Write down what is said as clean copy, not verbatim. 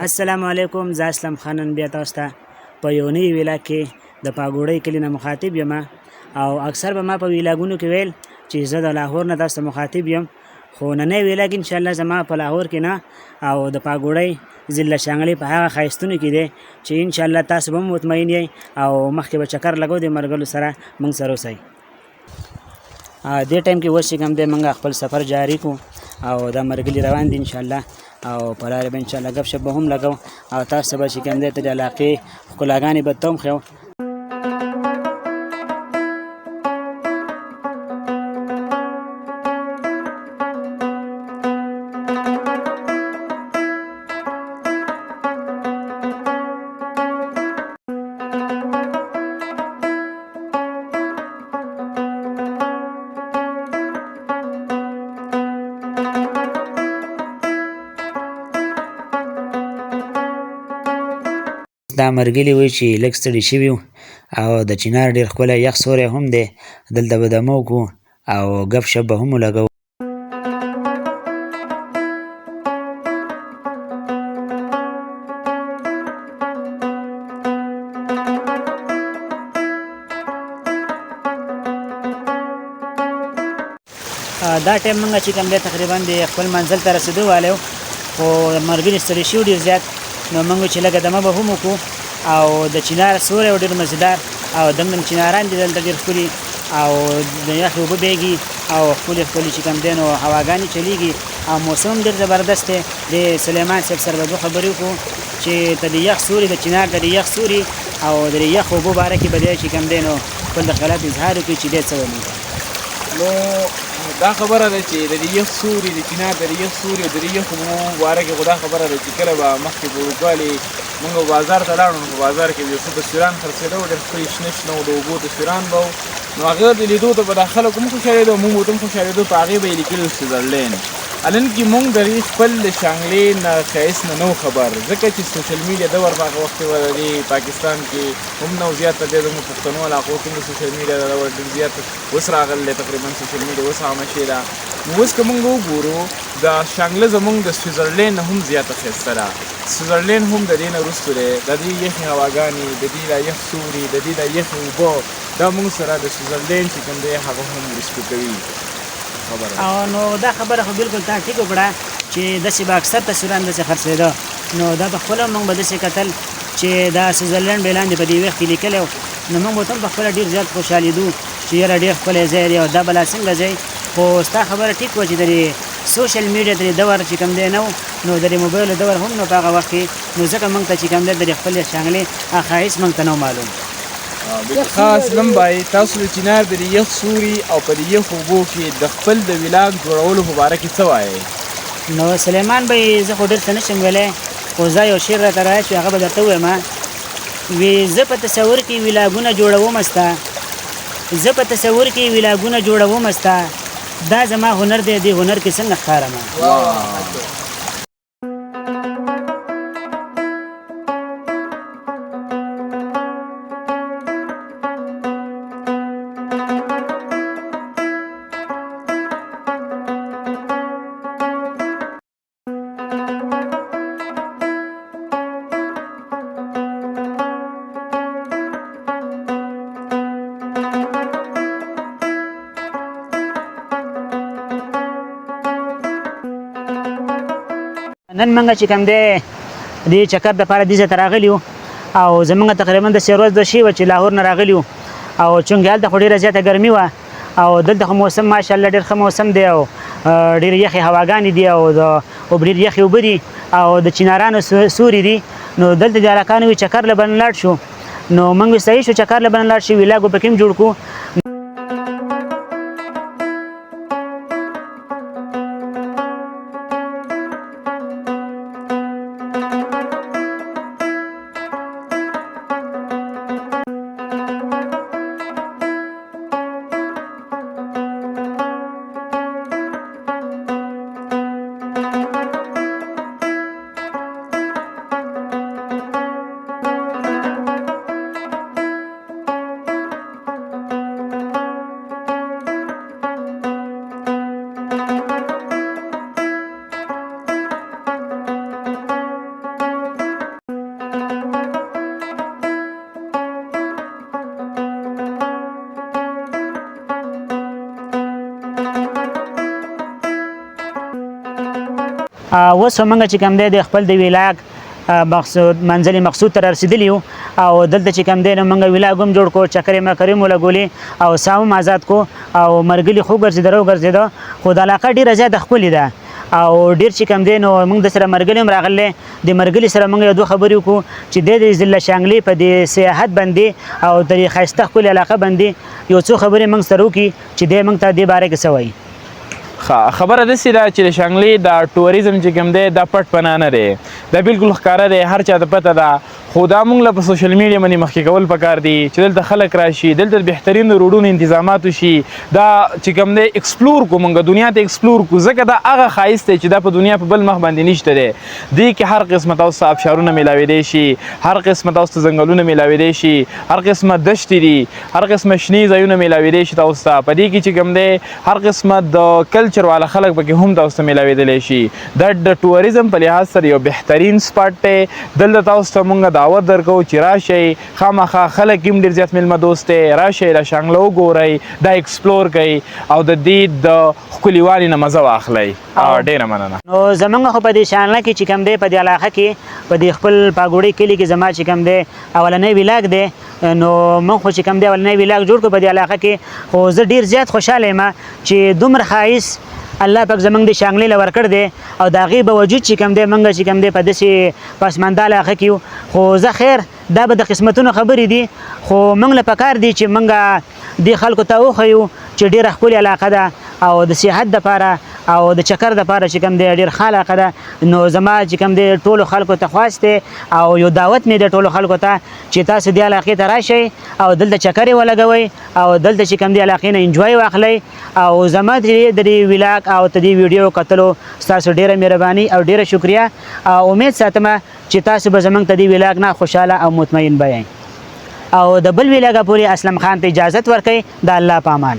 السلام علیکم، زه اسلم خانن بیا تاسو ته په یو نوي ویلاګ کې د پاګوړۍ کلي نه مخاطب یم او اکثر به ما په ویلاګونو کې ویل چې زه د لاهور نه تاسو ته مخاطب یم، خو نننی ویلاګ انشاءالله زما په لاهور کې نه او د پاګوړۍ ضلع شانګلې په هغه ښایستونو کې دی چې انشاءالله تاسو به هم مطمئن یئ او مخکې به چکر لګو د ملګرو سره موږ سره اوسئ. دې ټایم کې اوس چې کوم دی موږ خپل سفر جاري کړو او دا ملګري روان دي انشاءالله او په لارې به انشاءالله ګپ شپ به هم لګو او تاسو ته به چې کوم دی ته د علاقې ښکلاګانې به ته هم ښیو. دا مرګلي وایي چې لږ ستړي شوي او د چنار ډېر ښکلی یخ سوری هم دی، دلته به دمه وکړو او ګپ شپ به هم ولګوو. دا ټایم موږ چې کوم دی تقریبا د خپل منزل ته رسېدو والی وو، خو مرګلي ستړي شوي ډېر زیات، نو موږ چې لږه دمه به هم وکړو او د چنار سوری و ډېر مزېدار او دم چناران دي دلته ډېر ښکلي او د یخې اوبه بهیږي او ښکلې ښکلې چې کوم دی نو هواګانې چلیږي او موسم هم ډېر زبردست دی. د سلیمان صاحب سره به دوه خبرې وکړو چې د دې یخ سوري د چنار د دې یخ سوري او د دې یخ اوبو باره کې به دی چې کوم دی نو خپل د خیالات اظهار وکړي چې دی څه وایي. نو دا خبره ده چې د دې یخ سوري د چنار د دې یخ سوري او د دې یخ اوبو باره کې خو دا خبره ده چې کله به مخکې به وروکوالې موږ بازار ته لاړو نو په بازار کې یو څه تصویران خرڅېده ډېر ښکلي شنه شنه و د اوبو تصویران به وو، نو هغه د لیدو ته به دا خلک هم خوشحالېدو موږ ورته هم خوشحالېدو، په هغې به یې لیکلي سویزرلینډ. الان کې موږ د دې خپل د شانګلې نه ښایست نه و خبر، ځکه چې سوشل میډیا دور په هغه وخت کې به د دې پاکستان کې هم نه و زیاته دی زموږ پښتنو علاقو کې هم د سوشل میډیا دا دور ډېر زیات اوس راغلی دی، تقریبا سوشل میډیا اوس عامه شوې ده. نو اوس که موږ وګورو د شانګله زموږ د سویزرلینډ نه هم زیاته ښایسته ده. سویزرلینډ هم د دې نه وروستو دی، د دې یخې هواګانې، د دې دا یخ سوري، د دې دا یخې اوبه، دا موږ سره د سویزرلینډ چې کوم دی هغه هم رسکو کوي. او نو دا خبره خو بالکل تا ټیک وکړه چې داسې به اکثر تصویران داسې خرڅېده، نو دا په خپله موږ به داسې کتل چې دا سویزرلینډ به لاندې په دې وخت کې لیکلی و، نو موږ به هم په خپله ډېر زیات خوشحالېدو چې یاره ډېر ښکلی ځای دی او دا به لا څنګه ځای. خو ستا خبره ټیک وه چې د دې سوشل میډیا د دې دور چې کوم دی نه و، نو د دې موبایل دور هم نو په هغه وخت کې، نو ځکه موږ ته چې کوم دی د دې خپل شانګلې ښایست موږ ته نه و معلوم. خاص لم بای تاسو د چنار د یخ سوري او په دې یخ اوبو کې د خپل د ویلاګ جوړولو په باره کې څه وایئ؟ نو سلیمان بھائی زه خو ډېر څه نشم ویلی، خو زه یو شعر راته رایاد شو هغه به درته ووایم. وی زه په تصور کې ویلاګونه جوړوم ستا، زه په تصور کې ویلاګونه جوړوم ستا، دا زما هنر دی، دې هنر کې څنګه ښکارم. نن موږ چې کوم دی دې چکر دپاره دې ځای ته راغلي وو او زموږ تقریبا داسې ورځ د شی وه چې لاهور نه راغلي وو او چونکې هلته خو ډېره زیاته ګرمي وه او دلته خو موسم ماشاءالله ډېر ښه موسم دی او ډېرې یخې هواګانې دي او ډېر یخې اوبه دي او د چنارانو سوري دي، نو دلته د هلکانو وي چکر له بن لاړ شو، نو موږ وی صحیح شو چکر له بن لاړ شي ویلاګ به پکې هم جوړ کړو. اوس موږ چې کوم دی د خپل د ویلاګ منزل مقصود ته رسیدلی یو او دلته چې کوم دی نو موږ ویلاګ هم جوړ کړو چکرې مکرې مو لګولې او ساه هم آزاد کو او مرګلي خو ګرځېده راوګرځېده خو د علاقه ډېره زیاته ښکلې ده او ډېر چې کوم دی نو موږ د سره مرګلي هم راغلی د مرګلي سره موږ یو دوه خبرې وکړو چې د ضلع شانګلې په دې سیاحت باندې او د ښایسته ښکلې علاقه باندې یو څو خبرې موږ سره وکړي چې دی موږ ته دې باره کې څه وایي. خبره داسې ده چې د شانګلې د ټوریزم چې کوم دی دا پټ پناه نه دی، دا بالکل ښکاره دی، هر چا ته پته ده، خو دا موږ له په سوشل میډیا باندې مخکې کول پکار دي چې دلته خلک راشي، دلته بهترین روډونو انتظامات وشي، دا چې کوم دی ایکسپلور کو موږ دنیا ته ایکسپلور کو، ځکه دا هغه ښایست دی چې دا په دنیا په بل مخ باندې نشته دی. دې کې هر قسمه تاسو ته آبشارونه میلاویدی شي، هر قسمه تاسو ته ځنګلونه میلاویدی شي، هر قسمه دشتې دي، هر قسمه شنې ځایونه میلاویدی شي تاسو ته. په دې کې چې کوم دی هر قسمه د کلچر والا خلک پکې هم تاسو ته میلاویدلی شي. دا د ټوریزم په لحاظ سره یو بهترین سپاټ دی. دلته تاسو ته موږ دعوت درکو چې راشئ، خامخا خلک هم ډېر زیات میلمه دوست دی، راشئ له شانګله وګورئ، دا ایکسپلور کوئ او د دې د ښکلي والي نه مزه واخلئ. ډېره مننه. نو زمونږ خو په دې شانګله کې چې کوم دی په دې علاقه کې په دې خپل پاګوړۍ کلي کې زما چې کوم دی اولنی ویلاګ دی، نو موږ خو چې کوم دی اولنی ویلاګ جوړ کړو په دې علاقه کې، خو زه ډېر زیات خوشحاله یم چې دومره ښایست الله پاک زمونږ د شانګلې له ورکړ دی او د هغې باوجود چې کوم دی موږ چې کوم دی په داسې پسمانده علاقه کې یو. خو زه خیر دا به د قسمتونو خبرې دي، خو موږ له پکار دی چې موږ دې خلکو ته وښیو چې ډېره ښکلې علاقه ده او د سیاحت دپاره او د چکر دپاره چې کوم دی ډېر ښه علاقه ده. نو زما چې کوم دی ټولو خلکو ته خواست دی او یو دعوت مې دی ټولو خلکو ته چې تاسو دې علاقې ته راشئ او دلته چکرې ولګوئ او دلته چې کوم دی علاقې نه انجوای واخلئ. او زما د دې ویلاګ او د دې ویډیو کتلو ستاسو ډېره مهرباني او ډېره شکریه. امید ساتم چې تاسو به زموږ ته دې ویلاګ نه خوشحاله او مطمئن بیئ او د بل ویلاګه پورې اسلم خان ته اجازت ورکئ. د الله په امان.